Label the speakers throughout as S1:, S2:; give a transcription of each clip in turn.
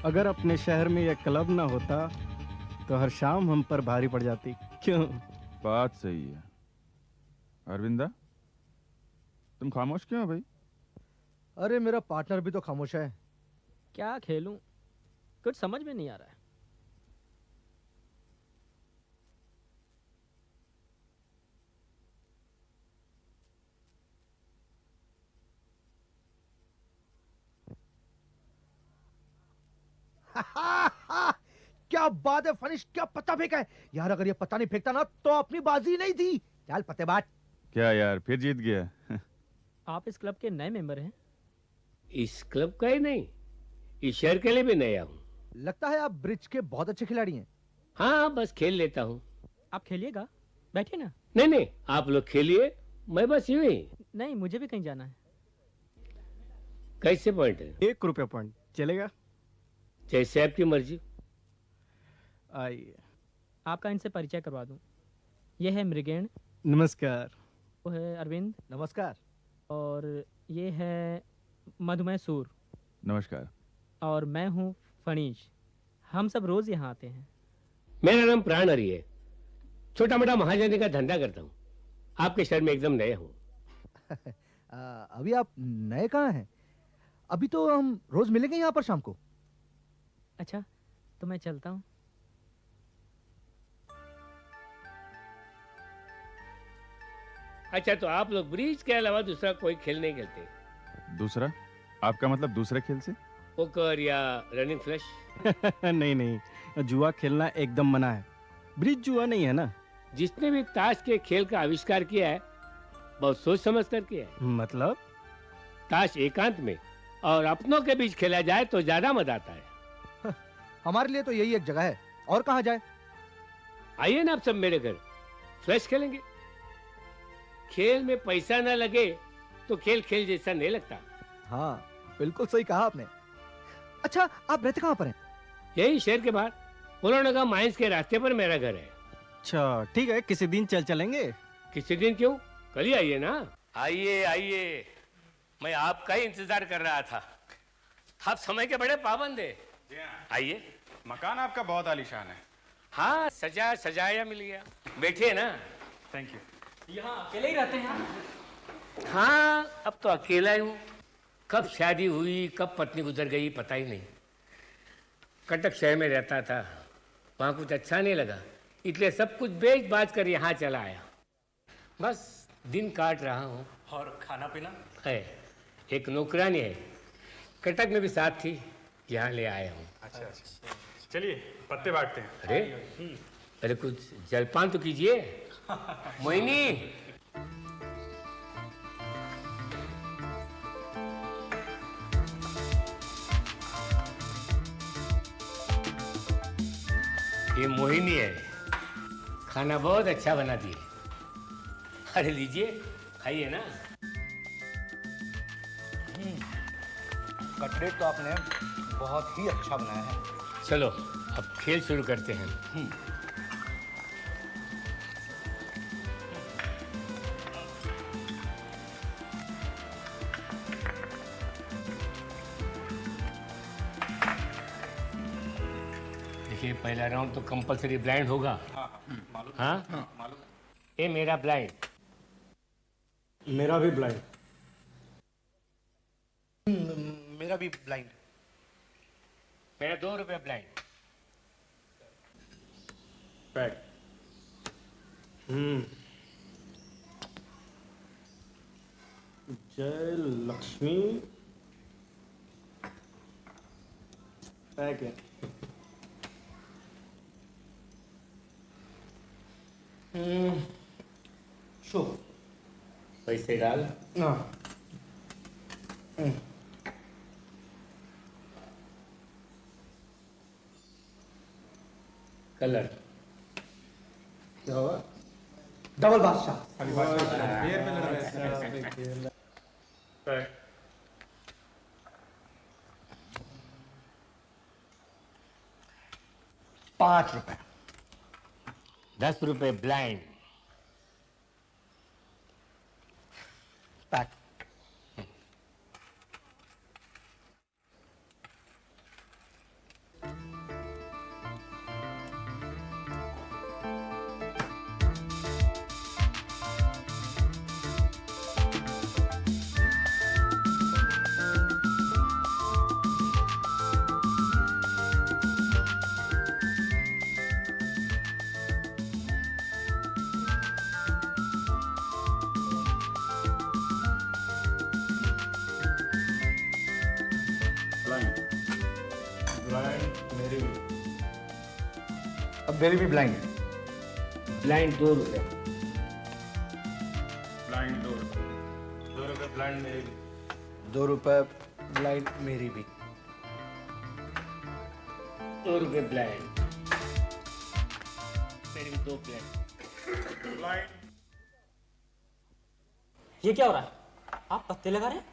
S1: अगर अपने शहर में यह क्लब ना होता तो हर शाम हम पर भारी पड़ जाती। क्यों?
S2: बात सही है। अरविंदा, तुम खामोश क्यों हो भाई?
S3: अरे मेरा पार्टनर भी तो खामोश है।
S4: क्या खेलूं, कुछ समझ में नहीं आ रहा है।
S3: क्या बात है फनिश, क्या पत्ता फेंका है यार। अगर ये पत्ता नहीं फेंकता ना तो अपनी बाजी नहीं थी। चल पत्ते बाट।
S2: क्या यार, फिर जीत गया?
S4: आप इस क्लब के नए मेंबर हैं?
S5: इस क्लब का ही नहीं, इस शहर के लिए भी नया हूँ।
S3: लगता है आप ब्रिज के बहुत अच्छे खिलाड़ी हैं।
S5: हाँ, बस खेल लेता हूँ।
S4: आप खेलिएगा, बैठिए ना।
S5: नहीं नहीं, आप लोग खेलिए, मैं बस यूं ही।
S4: नहीं, मुझे भी कहीं जाना है।
S5: कैसे पॉइंट है?
S1: 1 रुपया पॉइंट चलेगा?
S5: जैसे आपकी मर्जी।
S1: आइए।
S4: आपका इनसे परिचय करवा दूं। ये है मृगेण,
S1: नमस्कार।
S4: वो है अरविंद,
S3: नमस्कार।
S4: और ये है मधुमेह सूर,
S2: नमस्कार।
S4: और मैं हूँ फणीश। हम सब रोज यहाँ आते हैं।
S5: मेरा नाम प्राण हरि है। छोटा मोटा महाजनी का धंधा करता हूँ। आपके शहर में एकदम नया हूँ।
S3: अभी आप नए कहाँ हैं? अभी तो हम रोज मिलेंगे यहाँ पर शाम को।
S4: अच्छा, तो मैं चलता हूँ।
S5: अच्छा, तो आप लोग ब्रिज के अलावा दूसरा कोई खेल नहीं खेलते?
S2: दूसरा? आपका मतलब दूसरे खेल से?
S5: पोकर या रनिंग फ्लैश?
S1: नहीं नहीं, जुआ खेलना एकदम मना है। ब्रिज जुआ नहीं है ना।
S5: जिसने भी ताश के खेल का आविष्कार किया है, बहुत सोच समझ कर किया है।
S1: मतलब?
S5: ताश एकांत में और अपनों के बीच खेला जाए तो ज्यादा मजा आता है।
S3: हमारे लिए तो यही एक जगह है, और कहाँ जाए?
S5: आइए ना आप सब मेरे घर, फ्लैश खेलेंगे। खेल में पैसा ना लगे तो खेल खेल जैसा नहीं लगता।
S3: हाँ, बिल्कुल सही कहा आपने। अच्छा, आप रहते कहाँ पर हैं?
S5: यही शहर के बाहर पुराना माइंस के रास्ते पर मेरा घर है।
S1: अच्छा ठीक है, किसी दिन चल चलेंगे।
S5: किसी दिन क्यों, कल ही आइए ना। आइए आइए, मैं आपका ही इंतजार कर रहा था। आप समय के बड़े पाबंद है। आइए।
S6: मकान आपका बहुत आलीशान है।
S5: हाँ, सजा सजाया मिल गया। बैठिए ना।
S6: Thank you.
S4: यहाँ अकेले ही रहते हैं?
S5: हाँ, अब तो अकेला ही हूँ। कब शादी हुई, कब पत्नी गुजर गई, पता ही नहीं। कटक शहर में रहता था, वहाँ कुछ अच्छा नहीं लगा, इसलिए सब कुछ बेच बाच कर यहाँ चला आया। बस दिन काट रहा हूँ।
S6: और खाना पीना?
S5: है, एक नौकरानी है, कटक में भी साथ थी, यहाँ ले आया हूँ।
S6: अच्छा अच्छा, चलिए पत्ते बांटते हैं।
S5: अरे अरे, कुछ जलपान तो कीजिए। मोहिनी। ये मोहिनी है, खाना बहुत अच्छा बनाती है। अरे लीजिए, खाइए ना।
S3: कटलेट तो आपने बहुत ही अच्छा बनाया है।
S5: चलो अब खेल शुरू करते हैं। देखिए, पहला राउंड तो कंपलसरी ब्लाइंड होगा। हाँ, ये मेरा ब्लाइंड।
S1: मेरा भी ब्लाइंड।
S3: मेरा भी ब्लाइंड।
S5: मेरा 2 रुपये ब्लाइंड।
S1: बैठ। जय लक्ष्मी। पैक है। शो।
S5: पैसे डाल।
S1: हाँ।
S5: कलर।
S1: क्या हुआ?
S3: डबल बादशाह।
S1: पैक।
S3: 5 रुपए।
S5: 10 रुपये ब्लाइंड।
S3: पैक। अब मेरी भी ब्लाइंड।
S5: ब्लाइंड 2 रुपए।
S6: ब्लाइंड 2 रुपए ब्लाइंड मेरी भी।
S3: 2 रुपए ब्लाइंड मेरी भी।
S5: 2 रुपए ब्लाइंड। मेरी भी 2 प्लेट।
S4: ये क्या हो रहा है? आप पत्ते लगा रहे हैं?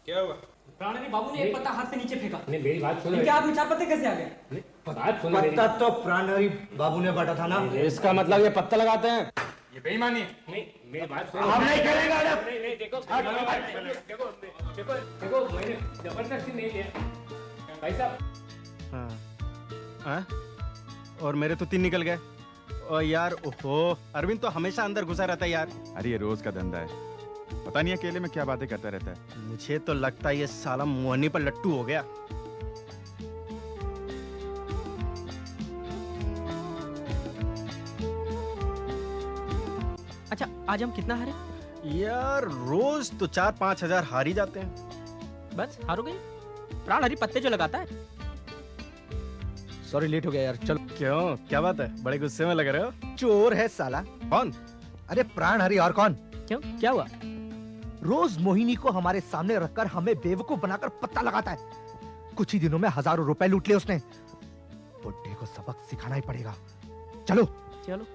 S6: क्या हुआ?
S4: प्राणी बाबू ने एक पत्ता हाथ से नीचे फेंका।
S5: नहीं मेरी बात सुनो।
S4: इनके हाथ में 4 पत्ते कैसे आ गए?
S5: नहीं, बात सुनो मेरी।
S3: पत्ता तो प्राणहरि बाबू ने बांटा था ना।
S1: इसका मतलब ये पत्ता लगाते हैं।
S6: ये बेईमानी है।
S5: नहीं मेरी बात सुनो।
S3: हम नहीं करेंगे अरे।
S5: नहीं देखो देखो मैंने जबरदस्ती नहीं लिया भाई साहब।
S1: हाँ हाँ? और मेरे तो 3 निकल गए। और यार ओहो, अरविंद तो हमेशा अंदर घुसा रहता है यार।
S2: अरे ये रोज का धंधा है, पता नहीं अकेले में क्या बातें करता रहता है।
S1: मुझे तो लगता है ये साला मुहन्नी पर लट्टू हो गया।
S4: अच्छा आज हम कितना हारे?
S1: यार रोज तो 4-5 हजार हार ही जाते हैं।
S4: बस हारोगे? प्राण हरी पत्ते जो लगाता है।
S3: सॉरी लेट हो गया यार। चलो।
S1: क्यों, क्या बात है? बड़े गुस्से में लग रहे हो?
S3: चोर है साला।
S1: कौन?
S3: अरे प्राणहरि और कौन?
S4: क्यों क्या हुआ?
S3: रोज मोहिनी को हमारे सामने रखकर हमें बेवकूफ बनाकर पत्ता लगाता है। कुछ ही दिनों में हजारों रुपए लूट लिए उसने। बुड्ढे को सबक सिखाना ही पड़ेगा। चलो।
S4: चलो।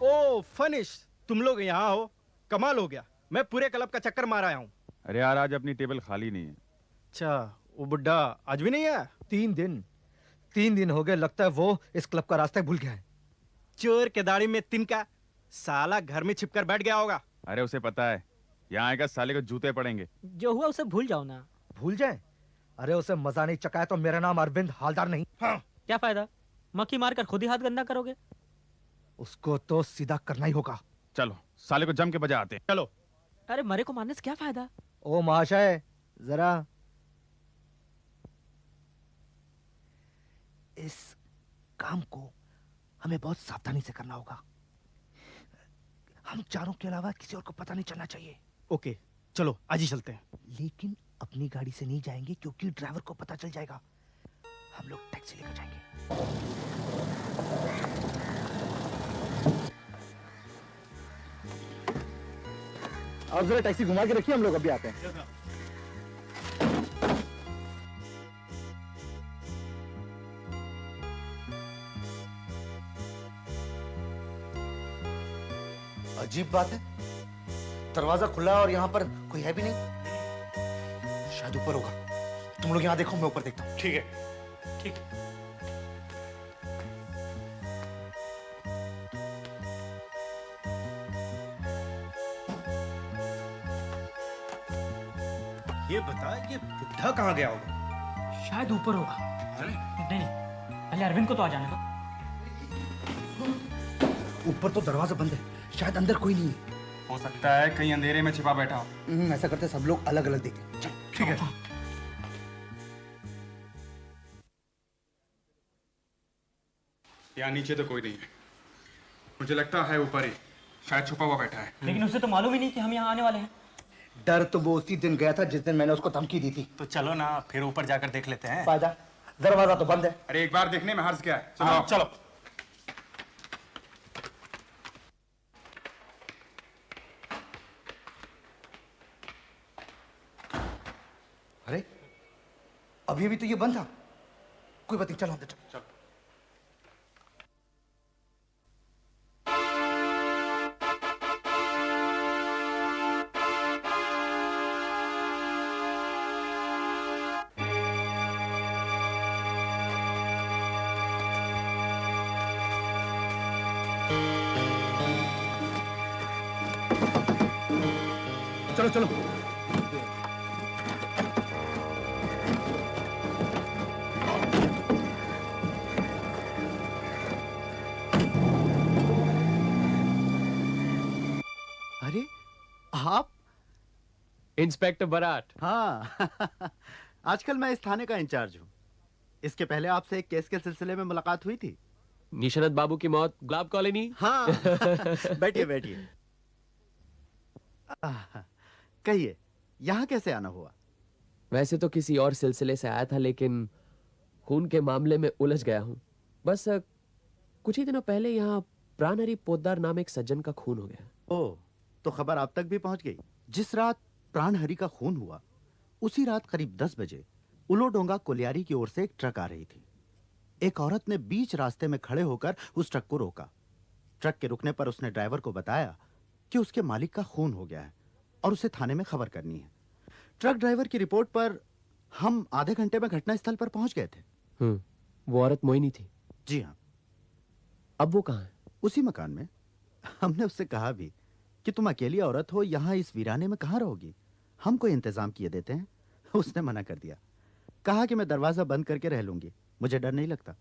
S1: ओ फनिश, तुम लोग यहाँ हो, कमाल हो गया। मैं पूरे क्लब का चक्कर मार आया हूँ।
S2: अरे यार आज अपनी टेबल खाली नहीं है।
S1: अच्छा, वो बुड्ढा आज भी नहीं आया?
S3: 3 दिन हो गए। लगता है वो इस क्लब का रास्ता भूल गया है।
S1: चोर के दाढ़ी में तिनका, साला घर में छिपकर बैठ गया होगा।
S2: अरे उसे पता है यहाँ आएगा साले को जूते पड़ेंगे।
S4: जो हुआ उसे भूल जाओ ना।
S3: भूल जाए? अरे उसे मजा नहीं चकाया तो मेरा नाम अरविंद हालदार नहीं।
S1: हाँ।
S4: क्या फायदा? मक्खी मारकर खुद ही हाथ गंदा करोगे।
S3: उसको तो सीधा करना ही होगा।
S2: चलो साले को जम के बजा आते हैं।
S1: चलो।
S4: अरे मरे को मारने से क्या फायदा?
S3: ओ महाशय जरा इस काम को हमें बहुत सावधानी से करना होगा। हम चारों के अलावा किसी और को पता नहीं चलना चाहिए।
S1: ओके चलो आज ही चलते हैं।
S3: लेकिन अपनी गाड़ी से नहीं जाएंगे क्योंकि ड्राइवर को पता चल जाएगा। हम लोग टैक्सी लेकर जाएंगे। आप जरा टैक्सी घुमा के रखिए, हम लोग अभी आते हैं। अजीब बात है, दरवाजा खुला है और यहाँ पर कोई है भी नहीं। शायद ऊपर होगा। तुम लोग यहाँ देखो, मैं ऊपर देखता हूँ।
S6: ठीक है।
S4: ठीक है।
S1: ये बता, ये बुड्ढा कहाँ गया होगा?
S4: शायद ऊपर होगा। नहीं पहले अरविंद को तो आ जाने दो।
S3: ऊपर तो दरवाजा बंद है, शायद अंदर कोई नहीं है।
S6: हो सकता है कहीं अंधेरे में छिपा बैठा हो।
S3: ऐसा करते सब लोग अलग अलग देखें। ठीक है।
S6: यहाँ नीचे तो कोई नहीं है, मुझे लगता है ऊपर ही शायद छुपा हुआ बैठा है।
S4: लेकिन उसे तो मालूम ही नहीं कि हम यहाँ आने वाले हैं।
S3: डर तो वो उसी दिन गया था जिस दिन मैंने उसको धमकी दी थी।
S6: तो चलो ना फिर ऊपर जाकर देख लेते हैं।
S3: फायदा, दरवाजा तो बंद है।
S6: अरे एक बार देखने में हर्ज क्या है। चलो चलो।
S3: अरे अभी अभी तो ये बंद था। कोई बात नहीं, चलो अंदर चलो।
S6: चलो।
S3: चलो चलो।
S7: अरे आप?
S8: इंस्पेक्टर बराट।
S7: हाँ आजकल मैं इस थाने का इंचार्ज हूँ। इसके पहले आपसे एक केस के सिलसिले में मुलाकात हुई थी।
S8: निशानत बाबू की मौत गुलाब कॉलोनी।
S7: हाँ बैठिए बैठिए। कहिए यहाँ कैसे आना हुआ?
S8: वैसे तो किसी और सिलसिले से आया था, लेकिन खून के मामले में उलझ गया हूं। बस कुछ ही दिनों पहले यहाँ प्राणहरि पोद्दार नाम एक सज्जन का खून हो गया।
S7: ओ, तो खबर आप तक भी पहुंच गई। जिस रात प्राणहरि का खून हुआ उसी रात करीब 10 बजे उलोडोंगा कोलियारी की ओर से एक ट्रक आ रही थी। एक औरत ने बीच रास्ते में खड़े होकर उस ट्रक को रोका। ट्रक के रुकने पर उसने ड्राइवर को बताया कि उसके मालिक का खून हो गया है और उसे थाने में खबर करनी है। ट्रक ड्राइवर की रिपोर्ट पर हम आधे घंटे में घटनास्थल पर पहुंच गए थे।
S8: वो औरत मोहिनी थी?
S7: जी हाँ।
S8: अब वो कहाँ है?
S7: उसी मकान में। हमने उससे कहा भी कि तुम अकेली औरत हो, यहाँ इस वीराने में कहाँ रहोगी, हम कोई इंतजाम किए देते हैं। उसने मना कर दिया, कहा कि मैं दरवाजा बंद करके रह लूंगी, मुझे डर नहीं लगता।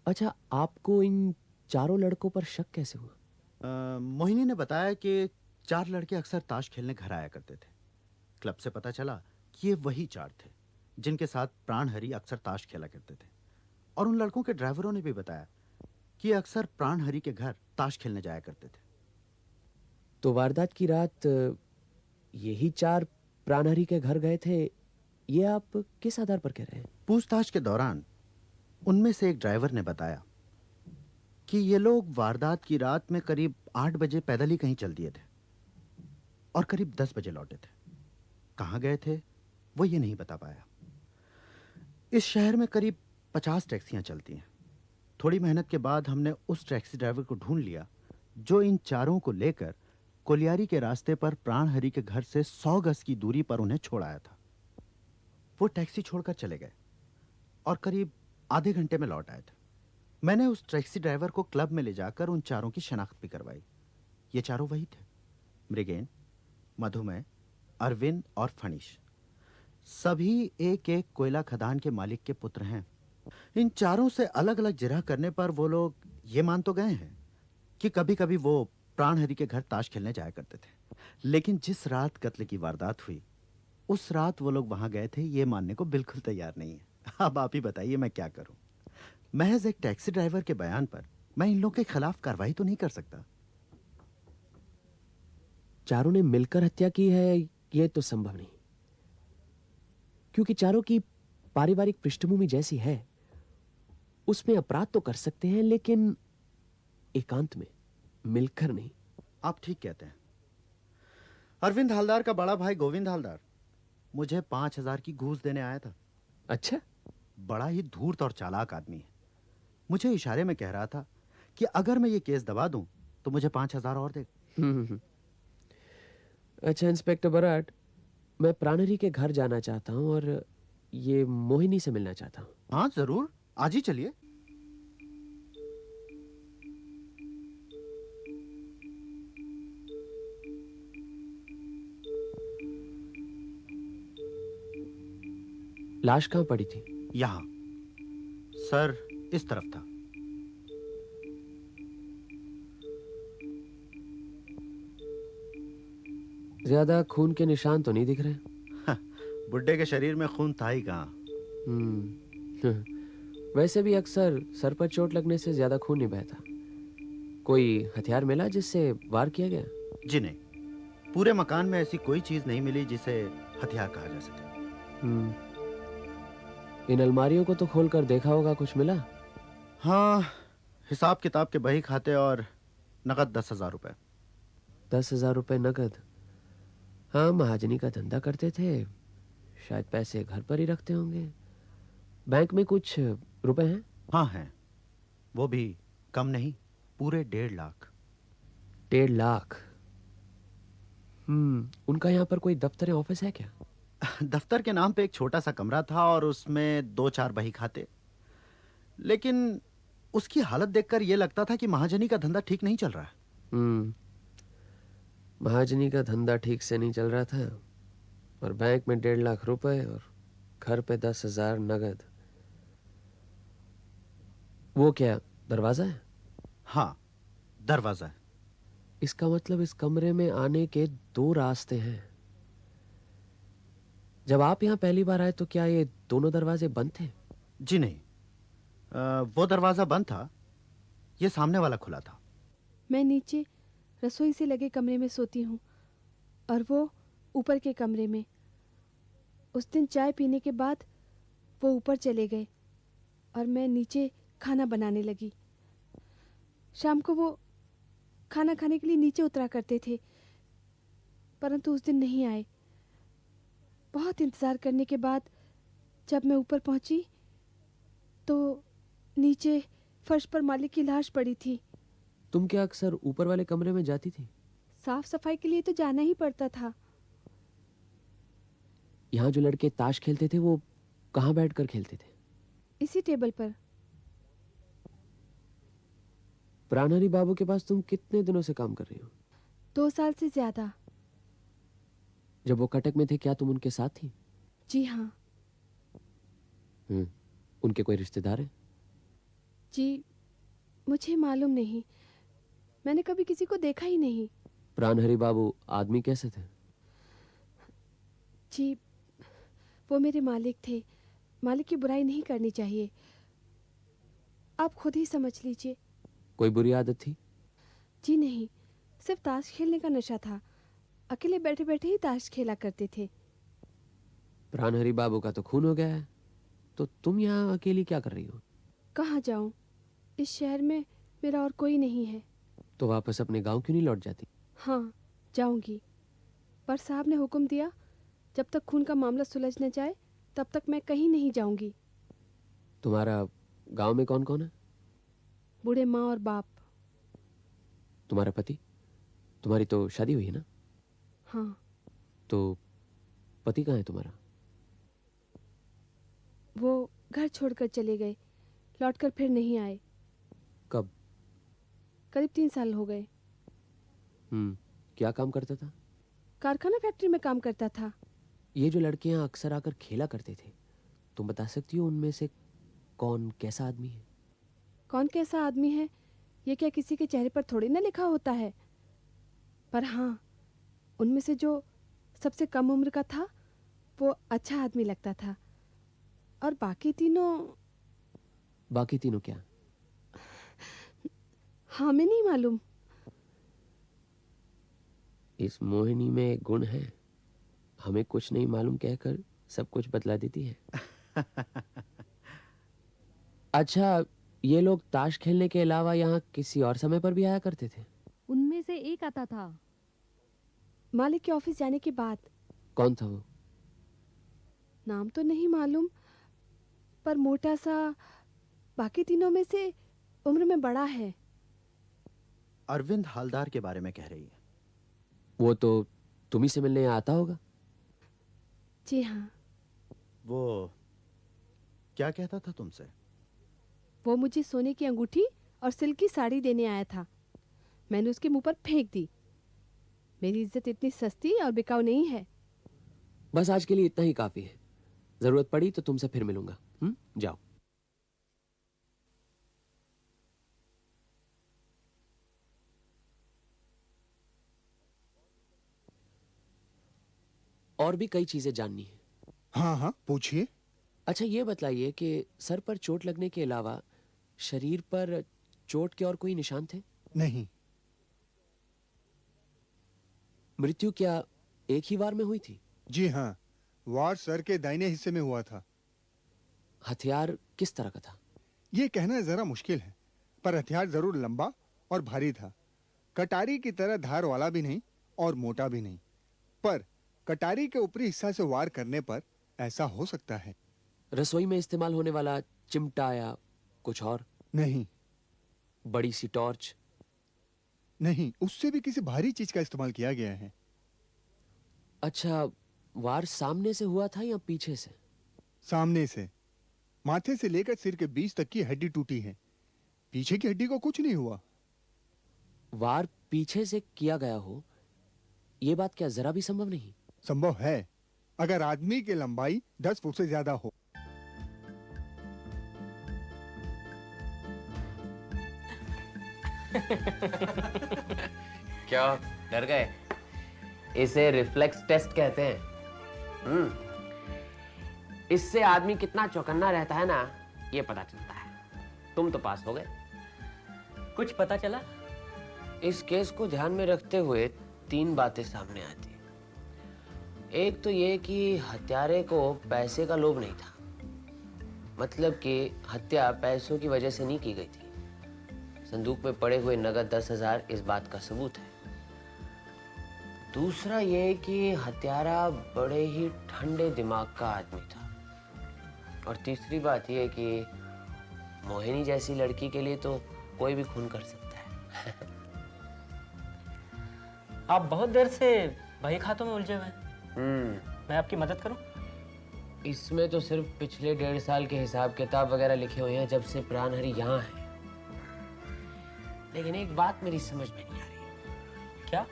S8: अच्छा, आपको इन चारों लड़कों पर शक कैसे हुआ?
S7: मोहिनी ने बताया कि 4 लड़के अक्सर ताश खेलने घर आया करते थे। क्लब से पता चला कि ये वही 4 थे जिनके साथ प्राणहरि अक्सर ताश खेला करते थे। और उन लड़कों के ड्राइवरों ने भी बताया कि ये अक्सर प्राणहरि के घर ताश खेलने जाया करते थे।
S8: तो वारदात की रात यही 4 प्राणहरि के घर गए थे, ये आप किस आधार पर कह रहे हैं?
S7: पूछताछ के दौरान उनमें से एक ड्राइवर ने बताया कि ये लोग वारदात की रात में करीब 8 बजे पैदल ही कहीं चल दिए थे और करीब 10 बजे लौटे थे। कहाँ गए थे वो ये नहीं बता पाया। इस शहर में करीब 50 टैक्सियां चलती हैं। थोड़ी मेहनत के बाद हमने उस टैक्सी ड्राइवर को ढूंढ लिया जो इन चारों को लेकर कोलियारी के रास्ते पर प्राणहरि के घर से 100 गज की दूरी पर उन्हें छोड़ आया था। वो टैक्सी छोड़कर चले गए और करीब आधे घंटे में लौट आए थे। मैंने उस टैक्सी ड्राइवर को क्लब में ले जाकर उन चारों की शनाख्त भी करवाई। ये चारों वही थे, मृगेन, मधुमेह, अरविंद और फणीश। सभी एक एक कोयला खदान के मालिक के पुत्र हैं। इन चारों से अलग अलग जिरह करने पर वो लोग ये मान तो गए हैं कि कभी कभी वो प्राणहरि के घर ताश खेलने जाया करते थे, लेकिन जिस रात कत्ल की वारदात हुई उस रात वो लोग वहां गए थे ये मानने को बिल्कुल तैयार नहीं है। अब आप ही बताइए मैं क्या करूं। महज एक टैक्सी ड्राइवर के बयान पर मैं इन लोगों के खिलाफ कार्रवाई तो नहीं कर सकता।
S8: चारों ने मिलकर हत्या की है ये तो संभव नहीं, क्योंकि चारों की पारिवारिक पृष्ठभूमि जैसी है। उसमें अपराध तो कर सकते हैं लेकिन एकांत में, मिलकर नहीं।
S7: आप ठीक कहते हैं। अरविंद हालदार का बड़ा भाई गोविंद हालदार मुझे 5,000 की घूस देने आया था।
S8: अच्छा,
S7: बड़ा ही धूर्त और चालाक आदमी है। मुझे इशारे में कह रहा था कि अगर मैं ये केस दबा दूं तो मुझे 5,000 और दे।
S8: अच्छा इंस्पेक्टर बराट, मैं प्राणहरि के घर जाना चाहता हूं और ये मोहिनी से मिलना चाहता हूं।
S7: हाँ जरूर, आज ही चलिए।
S8: लाश कहां पड़ी थी?
S7: यहां, सर इस तरफ था।
S8: ज्यादा खून के निशान तो नहीं दिख रहे?
S7: बुड्ढे के शरीर में खून था ही कहां।
S8: वैसे भी अक्सर सर पर चोट लगने से ज्यादा खून नहीं बहता। कोई हथियार मिला जिससे वार किया गया?
S7: जी नहीं, पूरे मकान में ऐसी कोई चीज नहीं मिली जिसे हथियार कहा जा सके।
S8: इन अलमारियों को तो खोलकर देखा होगा, कुछ मिला?
S7: हाँ, हिसाब किताब के बही खाते और नकद 10,000 रुपए।
S8: 10,000 रुपए नकद? हाँ, महाजनी का धंधा करते थे, शायद पैसे घर पर ही रखते होंगे। बैंक में कुछ रुपए हैं?
S7: हाँ हैं, वो भी कम नहीं, पूरे 1.5 लाख।
S8: 1.5 लाख? उनका यहाँ पर कोई दफ्तर या ऑफिस है क्या?
S7: दफ्तर के नाम पे एक छोटा सा कमरा था और उसमें 2-4 बही खाते, लेकिन उसकी हालत देखकर यह लगता था कि महाजनी का धंधा ठीक नहीं चल रहा है।
S8: महाजनी का धंधा ठीक से नहीं चल रहा था और बैंक में 1.5 लाख रुपए और घर पे 10,000 नगद। वो क्या दरवाजा है?
S7: हाँ, दरवाजा है।
S8: इसका मतलब इस कमरे में आने के 2 रास्ते हैं। जब आप यहाँ पहली बार आए तो क्या ये दोनों दरवाजे बंद थे?
S7: जी नहीं, वो दरवाजा बंद था, ये सामने वाला खुला था।
S9: मैं नीचे रसोई से लगे कमरे में सोती हूँ और वो ऊपर के कमरे में। उस दिन चाय पीने के बाद वो ऊपर चले गए और मैं नीचे खाना बनाने लगी। शाम को वो खाना खाने के लिए नीचे उतरा करते थे, परंतु उस दिन नहीं आए। बहुत इंतज़ार करने के बाद जब मैं ऊपर पहुंची तो नीचे फर्श पर मालिक की लाश पड़ी थी।
S8: तुम क्या अक्सर ऊपर वाले कमरे में जाती थी?
S9: साफ सफाई के लिए तो जाना ही पड़ता था।
S8: यहाँ जो लड़के ताश खेलते थे वो कहाँ बैठकर खेलते थे?
S9: इसी टेबल पर।
S8: प्राणहरि बाबू के पास तुम कितने दिनों से काम कर रही हो?
S9: 2 साल से ज्यादा।
S8: जब वो कटक में थे क्या तुम उनके साथ थी?
S9: जी हाँ।
S8: उनके कोई रिश्तेदार हैं?
S9: जी मुझे मालूम नहीं, मैंने कभी किसी को देखा ही नहीं।
S8: प्राणहरि बाबू आदमी कैसे थे?
S9: जी वो मेरे मालिक थे। मालिक की बुराई नहीं करनी चाहिए, आप खुद ही समझ लीजिए।
S8: कोई बुरी आदत थी?
S9: जी नहीं, सिर्फ ताश खेलने का नशा था। अकेले बैठे बैठे ही ताश खेला करते थे।
S8: प्राणहरि बाबू का तो खून हो गया है, तो तुम यहाँ अकेली क्या कर रही हो?
S9: कहाँ जाऊं, इस शहर में मेरा और कोई नहीं है।
S8: तो वापस अपने गांव क्यों नहीं लौट जाती?
S9: हाँ जाऊंगी, पर साहब ने हुक्म दिया जब तक खून का मामला सुलझ न जाए तब तक मैं कहीं नहीं जाऊंगी।
S8: तुम्हारा गांव में कौन कौन है?
S9: बूढ़े माँ और बाप।
S8: तुम्हारा पति? तुम्हारी तो शादी हुई है ना?
S9: हाँ।
S8: तो पति कहाँ है तुम्हारा?
S9: वो घर छोड़कर चले गए, लौटकर फिर नहीं आए।
S8: कब?
S9: करीब 3 साल हो गए।
S8: क्या काम करता था?
S9: कारखाना फैक्ट्री में काम करता था।
S8: ये जो लड़के यहाँ अक्सर आकर खेला करते थे, तुम बता सकती हो उनमें से कौन कैसा आदमी है?
S9: कौन कैसा आदमी है ये क्या किसी के चेहरे पर थोड़ी ना लिखा होता है। पर हाँ, उनमें से जो सबसे कम उम्र का था वो अच्छा आदमी लगता था, और बाकी तीनों
S8: क्या?
S9: हमें नहीं मालूम।
S8: इस मोहिनी में एक गुण है, हमें कुछ नहीं मालूम कहकर सब कुछ बतला देती है। अच्छा, ये लोग ताश खेलने के अलावा यहाँ किसी और समय पर भी आया करते थे?
S10: उनमें से एक आता था।
S9: मालिक के ऑफिस जाने के बाद।
S8: कौन था वो?
S9: नाम तो नहीं मालूम, पर मोटा सा, बाकी तीनों में से उम्र में बड़ा है।
S7: अरविंद हालदार के बारे में कह रही है।
S8: वो तो तुम्ही से मिलने आता होगा।
S9: जी हाँ।
S7: वो क्या कहता था तुमसे?
S9: वो मुझे सोने की अंगूठी और सिल्क की साड़ी देने आया था। मैंने उसके मुंह पर फेंक दी। मेरी इज्जत इतनी सस्ती और बिकाऊ नहीं है।
S8: बस आज के लिए इतना ही काफी है, जरूरत पड़ी तो तुमसे फिर मिलूंगा। जाओ। और भी कई चीजें जाननी है।
S11: हाँ हाँ पूछिए।
S8: अच्छा ये बतलाइए कि सर पर चोट लगने के अलावा शरीर पर चोट के और कोई निशान थे?
S11: नहीं।
S8: मृत्यु क्या एक ही वार में हुई थी?
S11: जी हाँ, वार सर के दाहिने हिस्से में हुआ था।
S8: हथियार किस तरह का था?
S11: ये कहना जरा मुश्किल है, पर हथियार जरूर लंबा और भारी था। कटारी की तरह धार वाला भी नहीं और मोटा भी नहीं, पर कटारी के ऊपरी हिस्सा से वार करने पर ऐसा हो सकता है।
S8: रसोई में इस्तेमाल होने वाला चिमटा या कुछ और?
S11: नहीं।
S8: बड़ी सी टॉर्च?
S11: नहीं, उससे भी किसी भारी चीज का इस्तेमाल किया गया है।
S8: अच्छा, वार सामने से हुआ था या पीछे से?
S11: सामने से। माथे से लेकर सिर के बीच तक की हड्डी टूटी है, पीछे की हड्डी को कुछ नहीं हुआ।
S8: वार पीछे से किया गया हो, यह बात क्या जरा भी संभव नहीं?
S11: संभव है, अगर आदमी की लंबाई 10 फुट से ज्यादा हो।
S12: क्या डर गए? इसे रिफ्लेक्स टेस्ट कहते हैं। इससे आदमी कितना चौकन्ना रहता है ना, ये पता चलता है। तुम तो पास हो गए।
S4: कुछ पता चला?
S12: इस केस को ध्यान में रखते हुए 3 बातें सामने आती। एक तो ये कि हत्यारे को पैसे का लोभ नहीं था। मतलब कि हत्या पैसों की वजह से नहीं की गई थी। संदूक में पड़े हुए नगद 10,000 इस बात का सबूत है। दूसरा ये कि हत्यारा बड़े ही ठंडे दिमाग का आदमी था। और तीसरी बात ये कि मोहिनी जैसी लड़की के लिए तो कोई भी खून कर सकता है।
S4: आप बहुत देर से बही खातों में उलझे हुए हैं। मैं आपकी मदद करूं?
S12: इसमें तो सिर्फ पिछले 1.5 साल के हिसाब किताब वगैरह लिखे हुए हैं जब से प्राणहरि यहाँ है। लेकिन एक बात मेरी समझ में नहीं आ रही।
S4: क्या?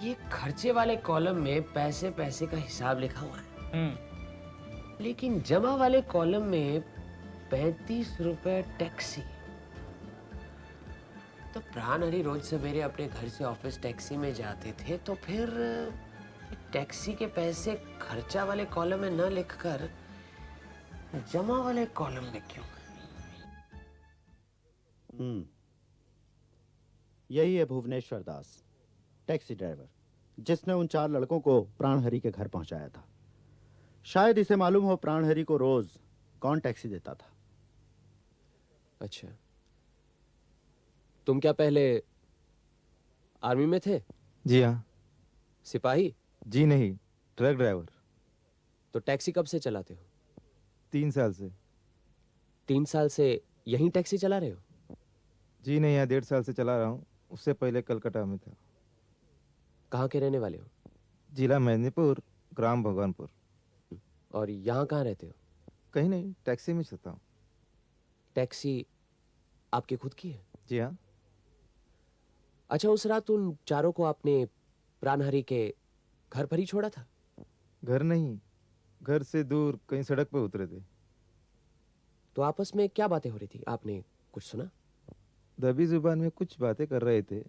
S12: ये खर्चे वाले कॉलम में पैसे पैसे का हिसाब लिखा हुआ है, लेकिन जमा वाले कॉलम में 35 रुपए टैक्सी। तो प्राणहरि रोज सवेरे अपने घर से ऑफिस टैक्सी में जाते थे, तो फिर टैक्सी के पैसे खर्चा वाले कॉलम में न लिखकर जमा वाले कॉलम में क्यों?
S7: यही है भुवनेश्वर दास, टैक्सी ड्राइवर, जिसने उन 4 लड़कों को प्राणहरि के घर पहुंचाया था। शायद इसे मालूम हो प्राणहरि को रोज कौन टैक्सी देता था।
S8: अच्छा, तुम क्या पहले आर्मी में थे?
S2: जी हाँ।
S8: सिपाही?
S2: जी नहीं, ट्रक ड्राइवर।
S8: तो टैक्सी कब से चलाते हो?
S2: 3 साल से।
S8: 3 साल से यहीं टैक्सी चला रहे हो?
S2: जी नहीं, यहाँ 1.5 साल से चला रहा हूँ। उससे पहले कलकत्ता में था।
S8: कहाँ के रहने वाले हो?
S2: जिला मेदिनीपुर, ग्राम भगवानपुर।
S8: और यहाँ कहाँ रहते हो?
S2: कहीं नहीं, टैक्सी में चलता हूँ।
S8: टैक्सी आपकी खुद की है?
S2: जी हाँ।
S8: अच्छा, उस रात उन चारों को आपने प्राणहरि के घर पर ही छोड़ा था?
S2: घर नहीं, घर से दूर कहीं सड़क पे उतरे थे।
S8: तो आपस में क्या बातें हो रही थी? आपने कुछ सुना?
S2: दबी जुबान में कुछ बातें कर रहे थे,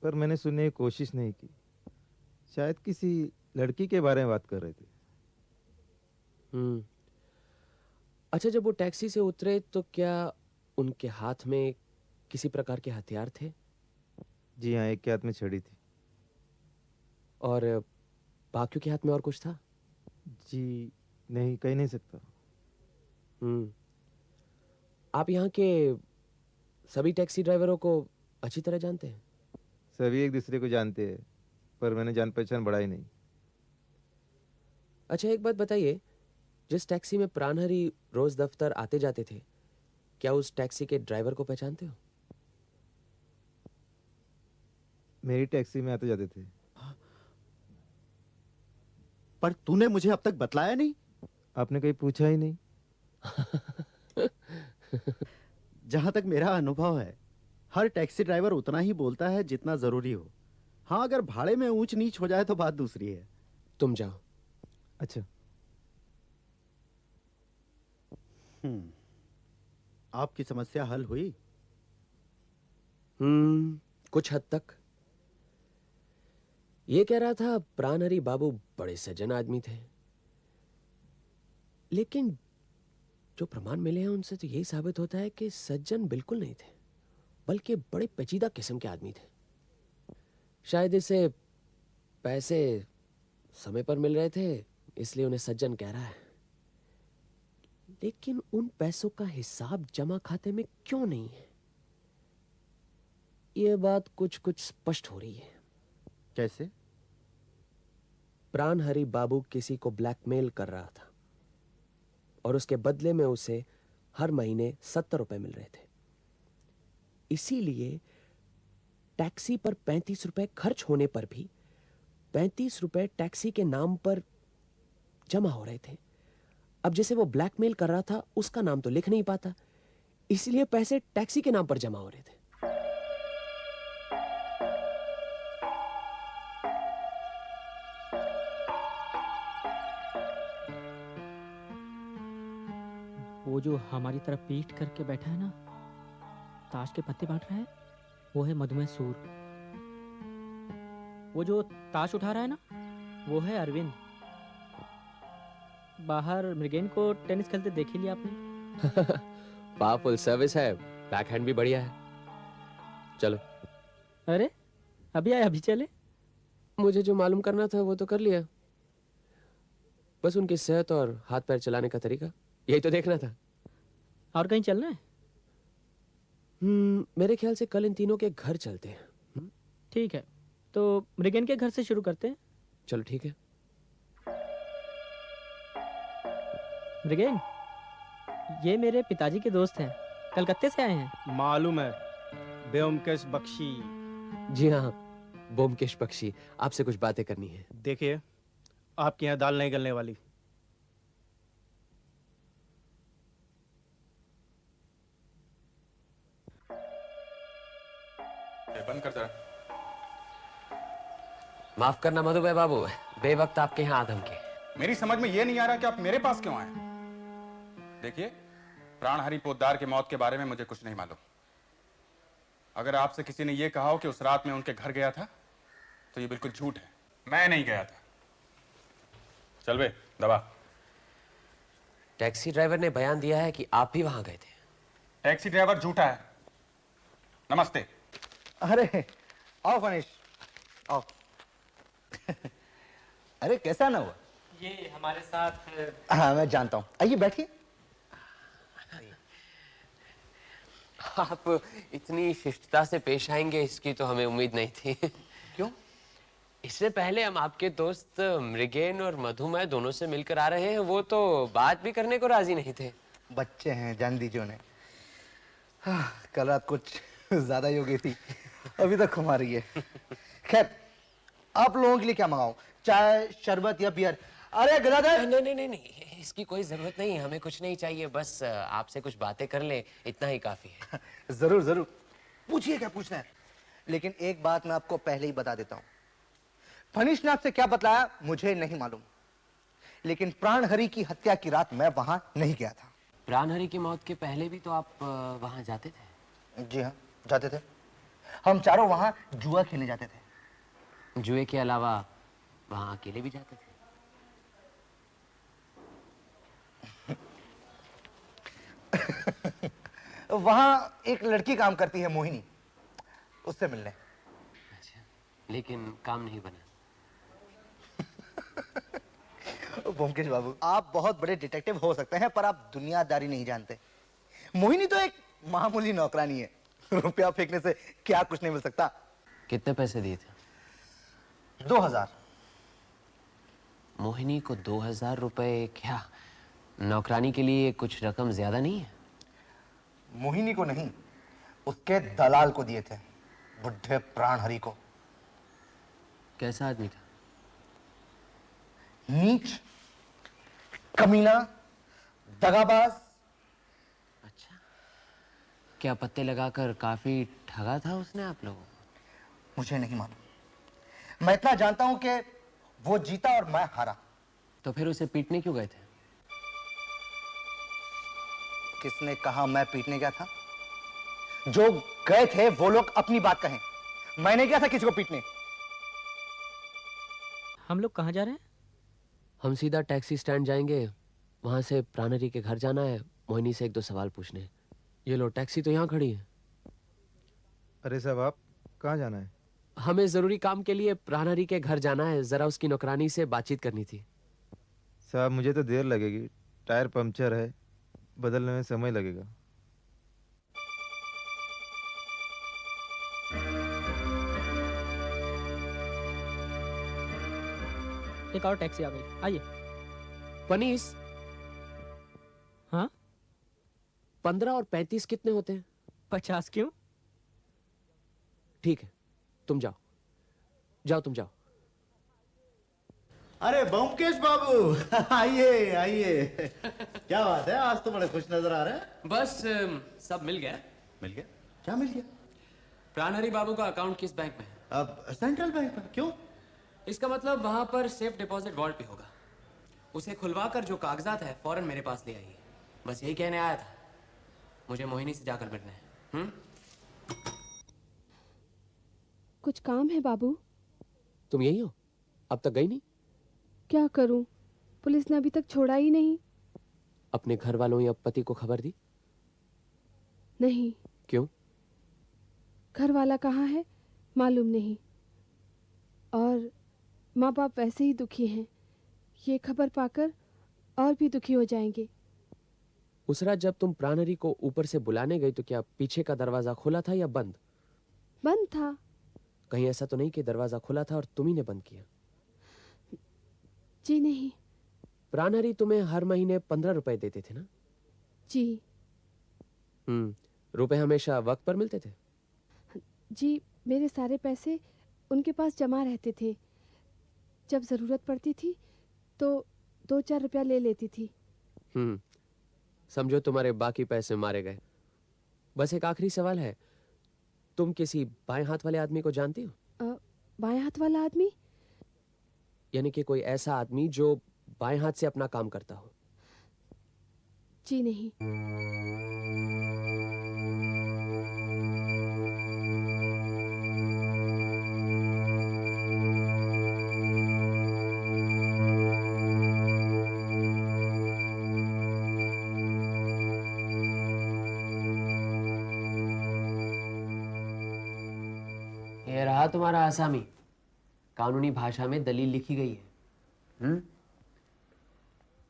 S2: पर मैंने सुनने की कोशिश नहीं की। शायद किसी लड़की के बारे में बात कर रहे थे।
S8: अच्छा, जब वो टैक्सी से उतरे तो क्या उनके हाथ में किसी प्रकार के हथियार थे?
S2: जी हाँ, एक के हाथ में छड़ी थी।
S8: और बाकियों के हाथ में और कुछ था?
S2: जी नहीं, कह नहीं सकता।
S8: आप यहाँ के सभी टैक्सी ड्राइवरों को अच्छी तरह जानते हैं?
S2: सभी एक दूसरे को जानते हैं, पर मैंने जान पहचान बढ़ाई नहीं।
S8: अच्छा, एक बात बताइए, जिस टैक्सी में प्राणहरि रोज दफ्तर आते जाते थे, क्या उस टैक्सी के ड्राइवर को पहचानते हो?
S2: मेरी टैक्सी में आते जाते थे।
S7: पर तूने मुझे अब तक बतलाया नहीं।
S2: आपने कहीं पूछा ही नहीं।
S7: जहां तक मेरा अनुभव है, हर टैक्सी ड्राइवर उतना ही बोलता है जितना जरूरी हो। हाँ, अगर भाड़े में ऊंच नीच हो जाए तो बात दूसरी है।
S8: तुम जाओ।
S2: अच्छा।
S7: आपकी समस्या हल हुई?
S8: कुछ हद तक। ये कह रहा था प्राणहरि बाबू बड़े सज्जन आदमी थे, लेकिन जो प्रमाण मिले हैं उनसे तो यही साबित होता है कि सज्जन बिल्कुल नहीं थे, बल्कि बड़े पेचीदा किस्म के आदमी थे। शायद इसे पैसे समय पर मिल रहे थे, इसलिए उन्हें सज्जन कह रहा है। लेकिन उन पैसों का हिसाब जमा खाते में क्यों नहीं है? यह बात कुछ कुछ स्पष्ट हो रही है।
S7: कैसे?
S8: प्राणहरि बाबू किसी को ब्लैकमेल कर रहा था और उसके बदले में उसे हर महीने 70 रुपए मिल रहे थे। इसीलिए टैक्सी पर 35 रुपए खर्च होने पर भी 35 रुपए टैक्सी के नाम पर जमा हो रहे थे। अब जिसे वो ब्लैकमेल कर रहा था उसका नाम तो लिख नहीं पाता, इसलिए पैसे टैक्सी के नाम पर जमा हो रहे थे।
S4: वो जो हमारी तरफ पीठ करके बैठा है ना, ताश के पत्ते बांट रहा है, वो है मधुमेह सूर। वो जो ताश उठा रहा है ना, वो है अरविंद। बाहर मृगेन को टेनिस खेलते देख ही लिया आपने।
S8: पावरफुल सर्विस है, बैकहैंड भी बढ़िया है। चलो।
S4: अरे अभी आए, अभी चले?
S8: मुझे जो मालूम करना था वो तो कर लिया। बस उनकी सेहत और हाथ पैर चलाने का तरीका, यही तो देखना था।
S4: और कहीं चलना है?
S8: मेरे ख्याल से कल इन तीनों के घर चलते हैं।
S4: ठीक है, तो मृगेन के घर से शुरू करते हैं।
S8: चलो ठीक है।
S4: मृगेन, ये मेरे पिताजी के दोस्त हैं, कलकत्ते से आए हैं।
S1: मालूम है, ब्योमकेश बख्शी।
S8: जी हाँ, ब्योमकेश बख्शी, आपसे कुछ बातें करनी है।
S1: देखिए, आपके यहाँ दाल नहीं गलने वाली।
S6: बंद कर जरा।
S12: माफ करना मधुभाई बाबू, बेवक्त आपके यहाँ आदम के।
S6: मेरी समझ में यह नहीं आ रहा कि आप मेरे पास क्यों आए। देखिए, प्राणहरि पोद्दार की मौत के बारे में मुझे कुछ नहीं मालूम। अगर आपसे किसी ने यह कहा हो कि उस रात में उनके घर गया था, तो ये बिल्कुल झूठ है। मैं नहीं गया था। चल बे, दबा।
S12: टैक्सी ड्राइवर ने बयान दिया है कि आप भी वहां गए थे।
S6: टैक्सी ड्राइवर झूठा है। नमस्ते।
S3: अरे आओ फनीश, आओ। अरे कैसा ना हुआ?
S4: ये हमारे साथ।
S3: हाँ मैं जानता हूँ, आइए बैठिए।
S12: आप इतनी शिष्टता से पेश आएंगे इसकी तो हमें उम्मीद नहीं थी।
S3: क्यों?
S12: इससे पहले हम आपके दोस्त मृगेन और मधुमय दोनों से मिलकर आ रहे हैं, वो तो बात भी करने को राजी नहीं थे।
S3: बच्चे हैं, जान दीजिए उन्हें। कल रात कुछ ज्यादा ही हो गई थी, अभी तक घुमा रही है। खैर, आप लोगों के लिए क्या मंगाऊं? चाय, शरबत या बियर? अरे गदाधर!
S12: नहीं नहीं नहीं नहीं, इसकी कोई जरूरत नहीं, हमें कुछ नहीं चाहिए, बस आपसे कुछ बातें कर ले, इतना ही काफी है।
S3: जरूर जरूर, पूछिए क्या पूछना है। लेकिन एक बात मैं आपको पहले ही बता देता हूं, फनीश ने आपसे क्या बतलाया मुझे नहीं मालूम, लेकिन प्राणहरि की हत्या की रात मैं वहां नहीं गया था।
S12: प्राणहरि की मौत के पहले भी तो आप वहां जाते थे?
S3: जी हाँ, जाते थे। हम चारों वहां जुआ खेलने जाते थे।
S12: जुए के अलावा वहां अकेले भी जाते थे?
S3: वहां एक लड़की काम करती है, मोहिनी, उससे मिलने।
S12: अच्छा, लेकिन काम नहीं बना?
S3: ब्योमकेश बाबू, आप बहुत बड़े डिटेक्टिव हो सकते हैं, पर आप दुनियादारी नहीं जानते। मोहिनी तो एक मामूली नौकरानी है, रुपया फेंकने से क्या कुछ नहीं मिल सकता।
S12: कितने पैसे दिए थे?
S3: 2000।
S12: मोहिनी को 2000 रुपए? क्या नौकरानी के लिए कुछ रकम ज्यादा नहीं है?
S3: मोहिनी को नहीं, उसके दलाल को दिए थे, बुढ़े प्राणहरि को।
S12: कैसा आदमी था?
S3: नीच, कमीना, दगाबाज।
S12: अच्छा, क्या पत्ते लगाकर काफी ठगा था उसने आप लोगों को?
S3: मुझे नहीं मालूम, मैं इतना जानता हूं कि वो जीता और मैं हारा।
S12: तो फिर उसे पीटने क्यों गए थे?
S3: किसने कहा मैं पीटने गया था? जो गए थे वो लोग अपनी बात कहें, मैंने गया था किसी को पीटने।
S4: हम लोग कहाँ जा रहे हैं?
S8: हम सीधा टैक्सी स्टैंड जाएंगे, वहां से प्राणहरि के घर जाना है, मोहिनी से एक दो सवाल पूछने हैं। ये लो, टैक्सी तो यहाँ खड़ी है।
S2: अरे साहब, आप कहाँ जाना है?
S8: हमें जरूरी काम के लिए प्राणहरि के घर जाना है, जरा उसकी नौकरानी से बातचीत करनी थी।
S2: साहब मुझे तो देर लगेगी, टायर पंक्चर है, बदलने में समय लगेगा।
S4: एक और टैक्सी आ गई, आइए।
S8: पनीस।
S4: हाँ?
S8: 15 और 35 कितने होते हैं?
S4: 50 क्यों?
S8: ठीक है, तुम जाओ जाओ, तुम जाओ।
S13: अरे ब्योमकेश बाबू, आइए आइए। क्या बात है, आज तो बड़े खुश नजर आ रहे हैं।
S12: बस सब मिल गया।
S13: मिल गया? क्या मिल गया?
S12: प्राणहरि बाबू का अकाउंट किस बैंक में है?
S13: अब सेंट्रल बैंक में। क्यों?
S12: इसका मतलब वहां पर सेफ डिपॉजिट वॉल्ट पे होगा। उसे खुलवाकर जो कागजात है फौरन मेरे पास ले आइए। बस यही कहने आया था, मुझे मोहिनी से जाकर मिलना है।
S9: कुछ काम है बाबू?
S8: तुम यही हो? अब तक गई नहीं?
S9: क्या करूं, पुलिस ने अभी तक छोड़ा ही नहीं।
S8: अपने घर वालों या पति को खबर दी?
S9: नहीं।
S8: क्यों?
S9: घर वाला कहाँ है मालूम नहीं, और माँ बाप वैसे ही दुखी हैं। ये खबर पाकर और भी दुखी हो जाएंगे।
S8: उस रात जब तुम प्राणहरि को ऊपर से बुलाने गई तो क्या पीछे का दरवाजा खुला था या बंद?
S9: बंद था।
S8: कहीं ऐसा तो नहीं कि दरवाजा खुला था और तुम ने बंद किया?
S9: जी नहीं।
S8: प्राणहरि तुम्हें हर महीने 15 रुपए देते थे ना?
S9: जी।
S8: रुपए हमेशा वक्त पर मिलते थे?
S9: जी, मेरे सारे पैसे उनके पास जमा रहते थे। जब जरूरत पड़ती थी तो 2-4 रुपया ले लेती थी।
S8: समझो तुम्हारे बाकी पैसे मारे गए। बस एक आखिरी सवाल है, तुम किसी बाएं हाथ वाले आदमी को जानती हो?
S9: बाएं हाथ वाला आदमी?
S8: यानी कि कोई ऐसा आदमी जो बाएं हाथ से अपना काम करता हो?
S9: जी नहीं।
S12: ये रहा तुम्हारा आसामी। कानूनी भाषा में दलील लिखी गई है।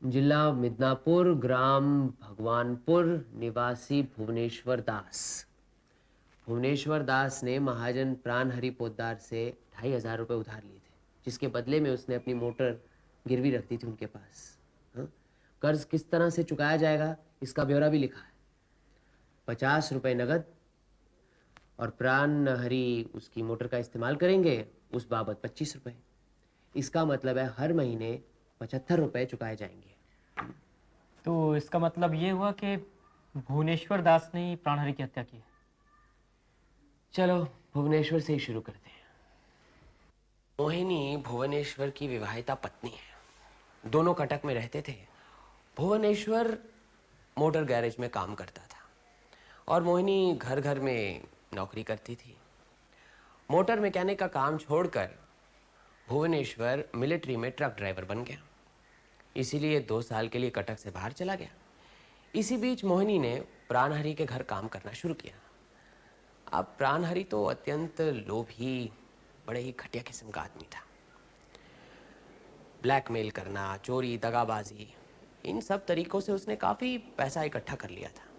S12: जिला मिदनापुर, ग्राम भगवानपुर, निवासी भुवनेश्वर दास। भुवनेश्वर दास ने महाजन प्राणहरि पोद्दार से 2500 रुपये उधार लिए थे, जिसके बदले में उसने अपनी मोटर गिरवी रख दी थी उनके पास। कर्ज किस तरह से चुकाया जाएगा इसका ब्यौरा भी लिखा है। 50 रुपये नगद और प्राणहरि उसकी मोटर का इस्तेमाल करेंगे, उस बाबत 25 रुपये। इसका मतलब है हर महीने 75 रुपये चुकाए जाएंगे।
S4: तो इसका मतलब ये हुआ कि भुवनेश्वर दास ने ही प्राणहरि की हत्या की है।
S12: चलो भुवनेश्वर से ही शुरू करते हैं। मोहिनी भुवनेश्वर की विवाहिता पत्नी है। दोनों कटक में रहते थे। भुवनेश्वर मोटर गैरेज में काम करता था और मोहिनी घर घर में नौकरी करती थी। मोटर मैकेनिक का काम छोड़कर भुवनेश्वर मिलिट्री में ट्रक ड्राइवर बन गया, इसीलिए 2 साल के लिए कटक से बाहर चला गया। इसी बीच मोहिनी ने प्राणहरि के घर काम करना शुरू किया। अब प्राणहरि तो अत्यंत लोभी, बड़े ही घटिया किस्म का आदमी था। ब्लैकमेल करना, चोरी, दगाबाजी, इन सब तरीकों से उसने काफी पैसा इकट्ठा कर लिया था।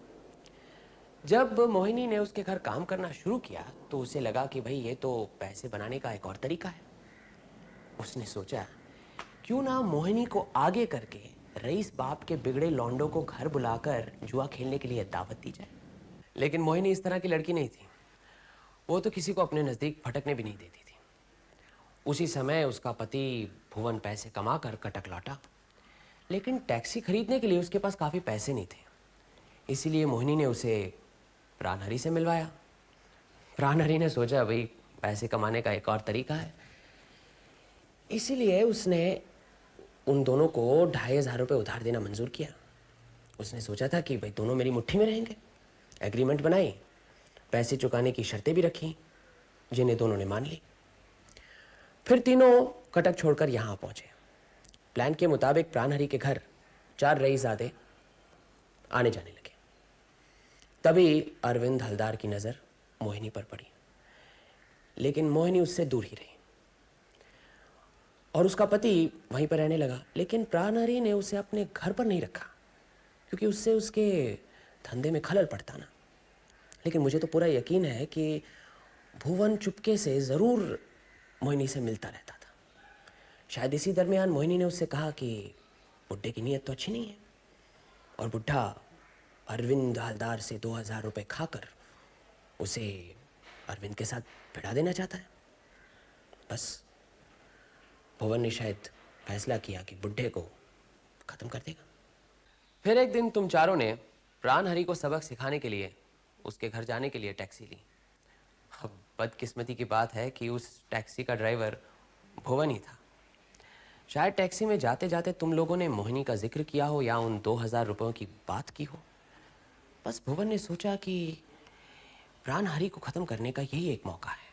S12: जब मोहिनी ने उसके घर काम करना शुरू किया तो उसे लगा कि भाई ये तो पैसे बनाने का एक और तरीका है। उसने सोचा क्यों ना मोहिनी को आगे करके रईस बाप के बिगड़े लौंडों को घर बुलाकर जुआ खेलने के लिए दावत दी जाए। लेकिन मोहिनी इस तरह की लड़की नहीं थी। वो तो किसी को अपने नज़दीक फटकने भी नहीं देती थी। उसी समय उसका पति भुवन पैसे कमा कर कटक लौटा, लेकिन टैक्सी खरीदने के लिए उसके पास काफ़ी पैसे नहीं थे। इसीलिए मोहिनी ने उसे प्राणहरि से मिलवाया। प्राणहरि ने सोचा भाई पैसे कमाने का एक और तरीका है, इसीलिए उसने उन दोनों को 2500 रुपये उधार देना मंजूर किया। उसने सोचा था कि भाई दोनों मेरी मुट्ठी में रहेंगे। एग्रीमेंट बनाई, पैसे चुकाने की शर्तें भी रखी, जिन्हें दोनों ने मान ली। फिर तीनों कटक छोड़कर यहाँ पहुंचे। प्लान के मुताबिक प्राणहरि के घर 4 रईसज़ादे आने जाने लगे। तभी अरविंद हलदार की नज़र मोहिनी पर पड़ी, लेकिन मोहिनी उससे दूर ही रही और उसका पति वहीं पर रहने लगा। लेकिन प्राणहरि ने उसे अपने घर पर नहीं रखा, क्योंकि उससे उसके धंधे में खलल पड़ता ना। लेकिन मुझे तो पूरा यकीन है कि भुवन चुपके से ज़रूर मोहिनी से मिलता रहता था। शायद इसी दरमियान मोहिनी ने उससे कहा कि बुड्ढे की नीयत तो अच्छी नहीं है और बुड्ढा अरविंद हलदार से 2000 रुपये खाकर उसे अरविंद के साथ भिड़ा देना चाहता है। बस भुवन ने शायद फैसला किया कि बुड्ढे को खत्म कर देगा। फिर एक दिन तुम चारों ने प्राणहरि को सबक सिखाने के लिए उसके घर जाने के लिए टैक्सी ली। अब बदकिस्मती की बात है कि उस टैक्सी का ड्राइवर भुवन ही था। शायद टैक्सी में जाते जाते तुम लोगों ने मोहिनी का जिक्र किया हो या उन 2000 रुपयों की बात की हो। बस भुवन ने सोचा कि प्राणहरि को खत्म करने का यही एक मौका है।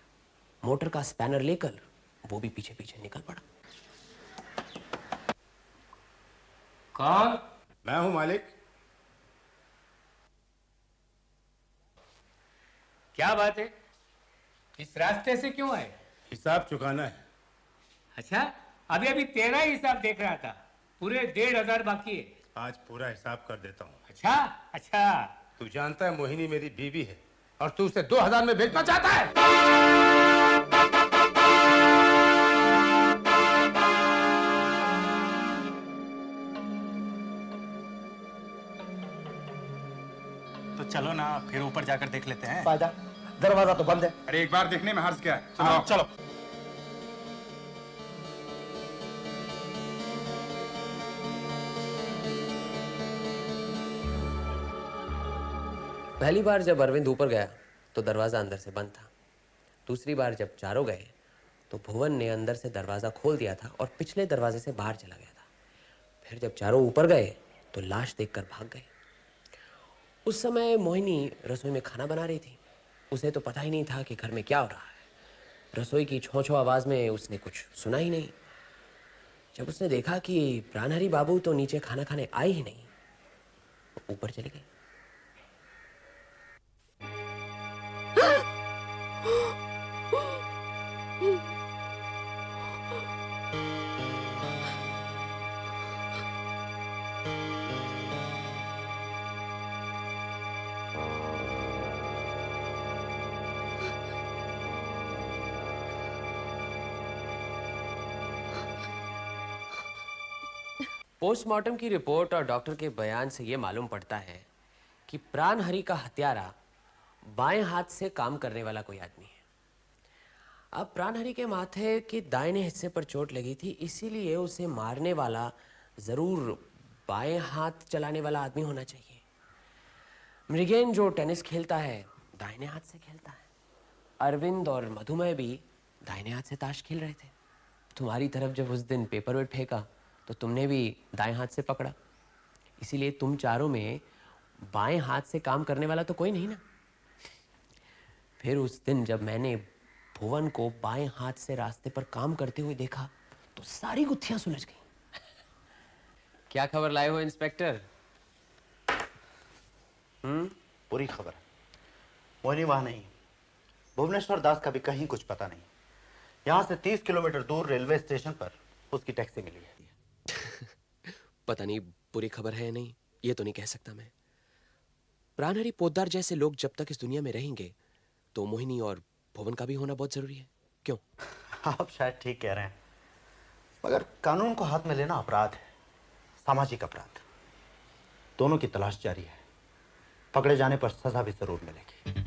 S12: मोटर का स्पैनर लेकर वो भी पीछे पीछे निकल पड़ा।
S5: कौन?
S13: मैं हूं मालिक।
S5: क्या बात है, इस रास्ते से क्यों आए?
S13: हिसाब चुकाना है।
S5: अच्छा, अभी अभी तेरा ही हिसाब देख रहा था। पूरे 1500 बाकी है।
S14: आज पूरा हिसाब कर देता हूँ।
S5: अच्छा अच्छा।
S14: तू जानता है मोहिनी मेरी बीवी है और तू उसे 2000 में बेचना चाहता है।
S1: तो चलो ना फिर ऊपर जाकर देख लेते हैं।
S3: फायदा, दरवाजा तो बंद है।
S6: अरे एक बार देखने में हर्ज क्या है? चलो
S1: हाँ, चलो।
S12: पहली बार जब अरविंद ऊपर गया तो दरवाजा अंदर से बंद था। दूसरी बार जब चारों गए तो भुवन ने अंदर से दरवाजा खोल दिया था और पिछले दरवाजे से बाहर चला गया था। फिर जब चारों ऊपर गए तो लाश देखकर भाग गए। उस समय मोहिनी रसोई में खाना बना रही थी। उसे तो पता ही नहीं था कि घर में क्या हो रहा है। रसोई की छो छो आवाज में उसने कुछ सुना ही नहीं। जब उसने देखा कि प्राणहरी बाबू तो नीचे खाना खाने आए ही नहीं, तो ऊपर चली गई। पोस्टमार्टम की रिपोर्ट और डॉक्टर के बयान से यह मालूम पड़ता है कि प्राणहरी का हत्यारा बाएं हाथ से काम करने वाला कोई आदमी है। अब प्राणहरी के माथे के दाहिने हिस्से पर चोट लगी थी, इसीलिए उसे मारने वाला जरूर बाएं हाथ चलाने वाला आदमी होना चाहिए। मृगेन जो टेनिस खेलता है दाहिने हाथ से खेलता है। अरविंद और मधुमेह भी दाहिने हाथ से ताश खेल रहे थे। तुम्हारी तरफ जब उस दिन पेपरवेट फेंका तो तुमने भी दाएं हाथ से पकड़ा, इसीलिए तुम चारों में बाएं हाथ से काम करने वाला तो कोई नहीं ना। फिर उस दिन जब मैंने भुवन को बाएं हाथ से रास्ते पर काम करते हुए देखा तो सारी गुत्थियां सुलझ गई। क्या खबर लाए हो इंस्पेक्टर?
S7: बुरी खबर है। मोहिनी वहां नहीं। भुवनेश्वर दास का भी कहीं कुछ पता नहीं। यहां से 30 किलोमीटर दूर रेलवे स्टेशन पर उसकी टैक्सी मिली है।
S8: पता नहीं बुरी खबर है या नहीं, ये तो नहीं कह सकता मैं। प्राणहरी पोद्दार जैसे लोग जब तक इस दुनिया में रहेंगे तो मोहिनी और भुवन का भी होना बहुत जरूरी है। क्यों?
S7: आप शायद ठीक कह रहे हैं, मगर कानून को हाथ में लेना अपराध है, सामाजिक अपराध। दोनों की तलाश जारी है। पकड़े जाने पर सजा भी जरूर मिलेगी।